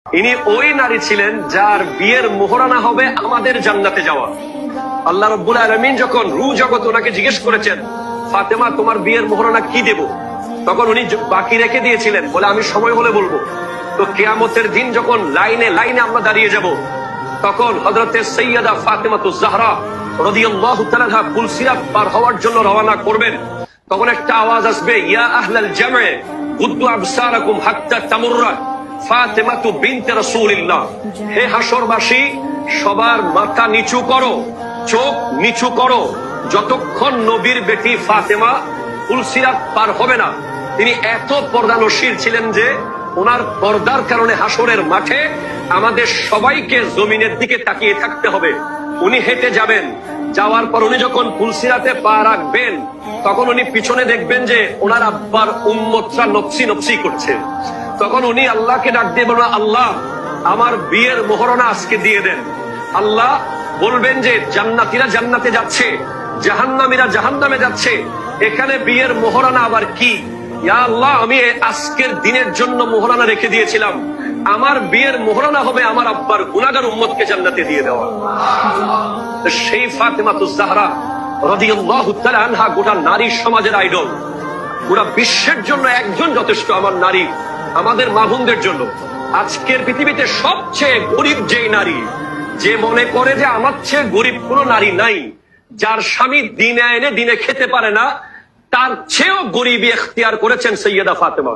ইনি ওই নারী ছিলেন যার বিয়ের মোহরানা হবে আমাদের জান্নাতে যাওয়া। আল্লাহ রাব্বুল আলামিন যখন রূহ জগৎ ওনাকে জিজ্ঞেস করেছেন, ফাতেমা তোমার বিয়ের মোহরানা কি দেব, তখন উনি বাকি রেখে দিয়েছিলেন, বলে আমি সময় হলে বলবো। তো কিয়ামতের দিন যখন লাইনে লাইনে আমরা দাঁড়িয়ে যাব, তখন হযরতে সাইয়্যিদা ফাতেমাতুজ জাহরা রাদিয়াল্লাহু তাআলা আনহা পুলসিরাত পার হওয়ার জন্য রওনা করবেন। তখন একটা আওয়াজ আসবে, ইয়া আহলাল জামে গুদ্দু আবসারাকুম হাত্তা তামুররা ফাতেমাতু বিনতে রাসূলিল্লাহ। হে হাসরবাসী, সবার মাথা নিচু করো, চোখ নিচু করো, যতক্ষণ নবীর বেটি ফাতেমা পুলসিরাত পার হবে না। তিনি এত পর্দানশীল ছিলেন যে ওনার পর্দার কারণে হাসরের মাঠে আমাদের সবাইকে জমিনের দিকে তাকিয়ে থাকতে হবে। উনি হেঁটে যাবেন, যাওয়ার পর উনি যখন পুলসিরাতে পা রাখবেন, তখন উনি পিছনে দেখবেন যে ওনার আব্বার উম্মতরা নফসি নফসি করছে। তখন উনি আল্লাহকে ডাক দিয়ে বলবেন, আল্লাহ আমার বিয়ের মোহরানা আজকে দিয়ে দেন। আল্লাহ বলবেন যে জান্নাতীরা জান্নাতে যাচ্ছে, জাহান্নামীরা জাহান্নামে যাচ্ছে, এখানে বিয়ের মোহরানা আবার কি? ইয়া আল্লাহ, আমি আজকের দিনের জন্য মোহরানা রেখে দিয়েছিলাম, আমার বিয়ের মোহরানা হবে আমার আব্বার গুনাহগার উম্মতকে জান্নাতে দিয়ে দেওয়া। সেই ফাতেমাতুজ জাহরা রাদিয়াল্লাহু তাআলা আনহা গোটা নারী সমাজের আইডল। গোটা বিশ্বের জন্য একজন যথেষ্ট, আমার নারী, আমাদের মা বোনদের জন্য। আজকের পৃথিবীতে সবচেয়ে গরিব যেই নারী, যে মনে করে যে আমার চেয়ে গরিব কোনো নারী নাই, যার স্বামী দিনে এনে দিনে খেতে পারে না, তার চেয়েও গরিবী এখতিয়ার করেছেন সৈয়দা ফাতেমা।